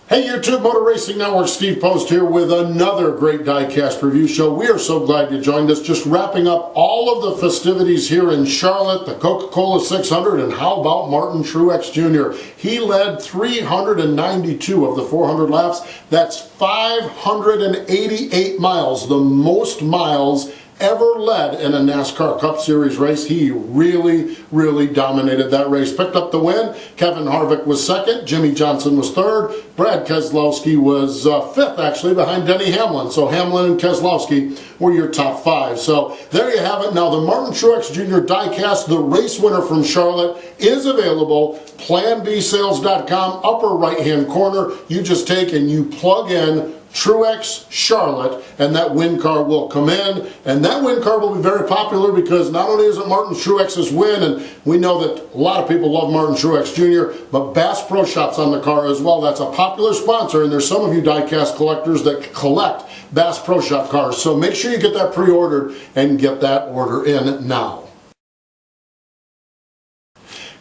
Hey YouTube, Motor Racing Network, Steve Post here with another great Diecast review show. We are so glad you joined us. Just wrapping up all of the festivities here in Charlotte, the Coca-Cola 600, and how about Martin Truex Jr.? He led 392 of the 400 laps. That's 588 miles, the most miles ever led in a NASCAR Cup Series race. He really dominated that race. Picked up the win. Kevin Harvick was second. Jimmy Johnson was third. Brad Keselowski was fifth, actually, behind Denny Hamlin. So Hamlin and Keselowski were your top five. So there you have it. Now the Martin Truex Jr. Diecast, the race winner from Charlotte, is available. PlanBSales.com, upper right-hand corner. You just take and you plug in Truex Charlotte, and that win car will come in, and that win car will be very popular because not only is it Martin Truex's win, and we know that a lot of people love Martin Truex Jr., but Bass Pro Shops on the car as well. That's a popular sponsor, and there's some of you diecast collectors that collect Bass Pro Shop cars, so make sure you get that pre-ordered and get that order in now.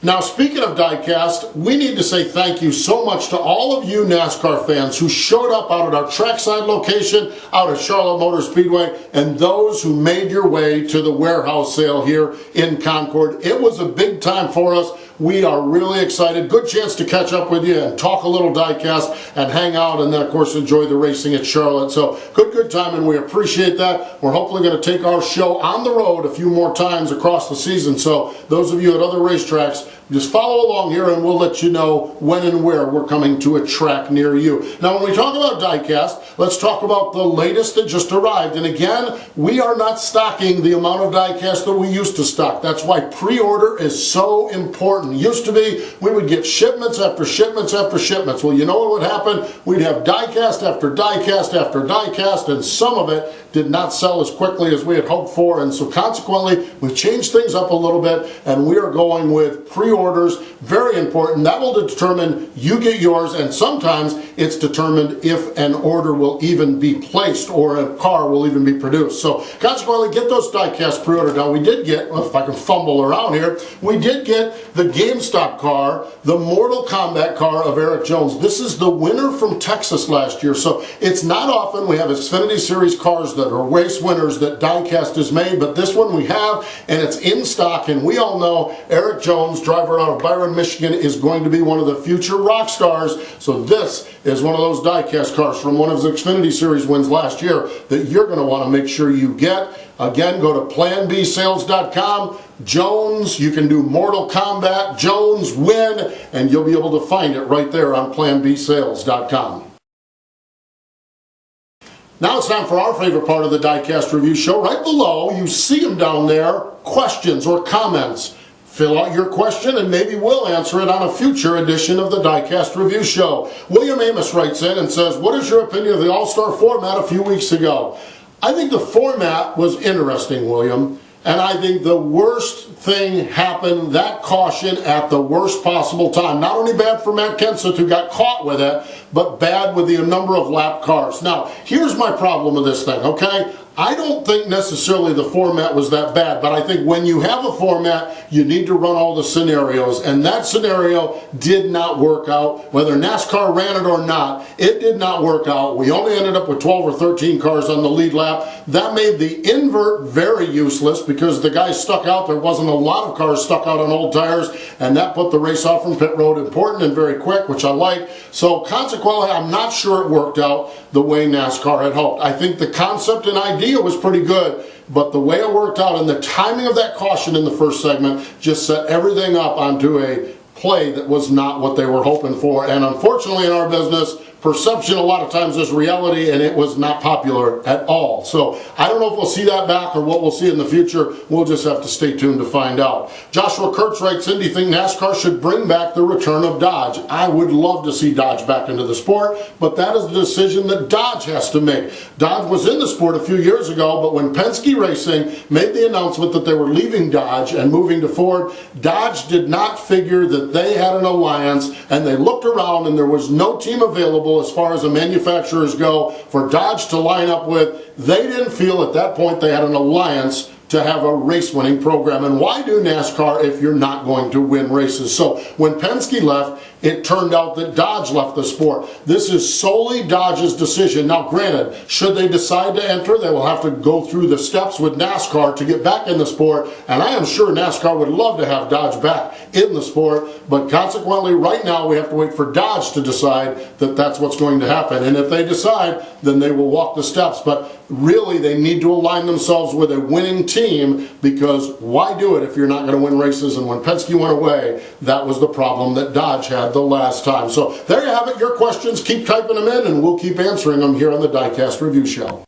Now, speaking of Diecast, we need to say thank you so much to all of you NASCAR fans who showed up out at our trackside location out at Charlotte Motor Speedway, and those who made your way to the warehouse sale here in Concord. It was a big time for us. We are really excited. Good chance to catch up with you and talk a little Diecast and hang out, and then of course enjoy the racing at Charlotte. So good time, and we appreciate that. We're hopefully going to take our show on the road a few more times across the season. So those of you at other racetracks, just follow along here and we'll let you know when and where we're coming to a track near you. Now when we talk about Diecast, let's talk about the latest that just arrived. And again, we are not stocking the amount of Diecast that we used to stock. That's why pre-order is so important. Used to be, we would get shipments after shipments after shipments. Well, you know what would happen? We'd have Diecast after Diecast after Diecast, and some of it did not sell as quickly as we had hoped for, and so consequently we've changed things up a little bit, and we are going with pre-orders. Very important. That will determine you get yours, and sometimes it's determined if an order will even be placed or a car will even be produced. So consequently, get those Diecast pre-ordered. Now we did get, well, if I can fumble around here, we did get the GameStop car, the Mortal Kombat car of Erik Jones. This is the winner from Texas last year, so it's not often we have Xfinity Series cars that are race winners that Diecast has made, but this one we have, and it's in stock, and we all know Erik Jones, driver out of Byron, Michigan, is going to be one of the future rock stars. So this is one of those Diecast cars from one of his Xfinity Series wins last year that you're going to want to make sure you get. Again, go to PlanBSales.com. Jones, you can do Mortal Kombat, Jones, win, and you'll be able to find it right there on PlanBSales.com. Now it's time for our favorite part of the Diecast review show. Right below, you see them down there, questions or comments. Fill out your question and maybe we'll answer it on a future edition of the Diecast review show. William Amos writes in and says, what is your opinion of the All-Star format a few weeks ago? I think the format was interesting, William. And I think the worst thing happened, that caution at the worst possible time. Not only bad for Matt Kenseth, who got caught with it, but bad with the number of lap cars. Now, here's my problem with this thing, okay? I don't think necessarily the format was that bad, but I think when you have a format, you need to run all the scenarios, and that scenario did not work out. Whether NASCAR ran it or not, it did not work out. We only ended up with 12 or 13 cars on the lead lap. That made the invert very useless because the guy stuck out. There wasn't a lot of cars stuck out on old tires, and that put the race off from pit road. Important and very quick, which I like. So consequently, I'm not sure it worked out the way NASCAR had hoped. I think the concept and idea was pretty good, but the way it worked out and the timing of that caution in the first segment just set everything up onto a play that was not what they were hoping for. And unfortunately in our business, perception a lot of times is reality, and it was not popular at all. So I don't know if we'll see that back or what we'll see in the future. We'll just have to stay tuned to find out. Joshua Kurtz writes in, do you think NASCAR should bring back the return of Dodge? I would love to see Dodge back into the sport, but that is the decision that Dodge has to make. Dodge was in the sport a few years ago, but when Penske Racing made the announcement that they were leaving Dodge and moving to Ford, Dodge did not figure that they had an alliance, and they looked around and there was no team available as far as the manufacturers go for Dodge to line up with. They didn't feel at that point they had an alliance to have a race-winning program. And why do NASCAR if you're not going to win races? So when Penske left, it turned out that Dodge left the sport. This is solely Dodge's decision. Now granted, should they decide to enter, they will have to go through the steps with NASCAR to get back in the sport, and I am sure NASCAR would love to have Dodge back in the sport, but consequently right now we have to wait for Dodge to decide that that's what's going to happen. And if they decide, then they will walk the steps. But really they need to align themselves with a winning team, because why do it if you're not going to win races? And when Penske went away, that was the problem that Dodge had the last time. So there you have it, your questions. Keep typing them in and we'll keep answering them here on the Diecast Review Show.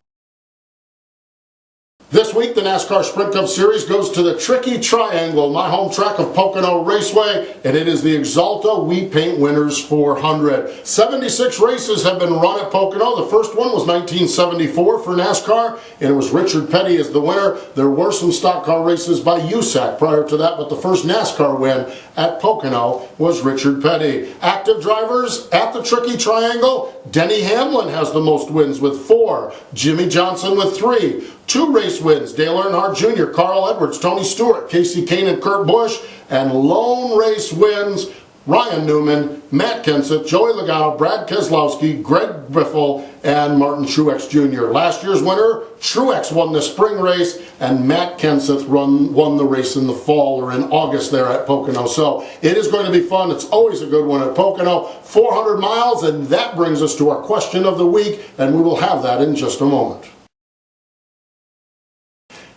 This week, the NASCAR Sprint Cup Series goes to the Tricky Triangle, my home track of Pocono Raceway, and it is the Axalta We Paint Winners 400. 76 races have been run at Pocono. The first one was 1974 for NASCAR, and it was Richard Petty as the winner. There were some stock car races by USAC prior to that, but the first NASCAR win at Pocono was Richard Petty. Active drivers at the Tricky Triangle, Denny Hamlin has the most wins with 4, Jimmy Johnson with 3, 2 race wins, Dale Earnhardt Jr., Carl Edwards, Tony Stewart, Casey Kane and Kurt Busch, and lone race wins, Ryan Newman, Matt Kenseth, Joey Logano, Brad Keselowski, Greg Biffle, and Martin Truex Jr. Last year's winner, Truex won the spring race, and Matt Kenseth won the race in the fall, or in August there at Pocono. So it is going to be fun. It's always a good one at Pocono. 400 miles, and that brings us to our question of the week, and we will have that in just a moment.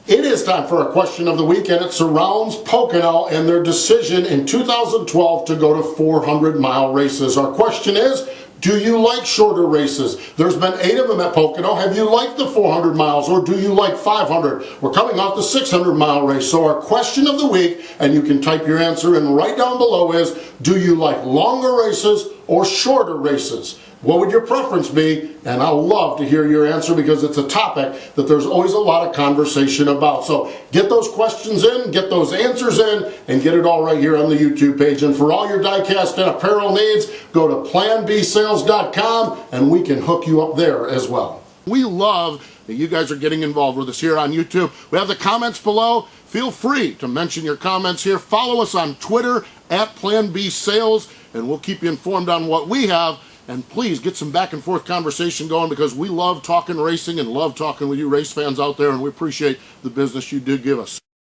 It is time for a question of the week, and it surrounds Pocono and their decision in 2012 to go to 400-mile races. Our question is, do you like shorter races? There's been 8 of them at Pocono. Have you liked the 400 miles, or do you like 500? We're coming off the 600-mile race. So our question of the week, and you can type your answer in right down below, is, do you like longer races or shorter races? What would your preference be? And I'll love to hear your answer, because it's a topic that there's always a lot of conversation about. So get those questions in, get those answers in, and get it all right here on the YouTube page. And for all your diecast and apparel needs, go to planbsales.com and we can hook you up there as well. We love that you guys are getting involved with us here on YouTube. We have the comments below. Feel free to mention your comments here. Follow us on Twitter at PlanBSales, and we'll keep you informed on what we have. And please get some back and forth conversation going, because we love talking racing and love talking with you race fans out there, and we appreciate the business you do give us.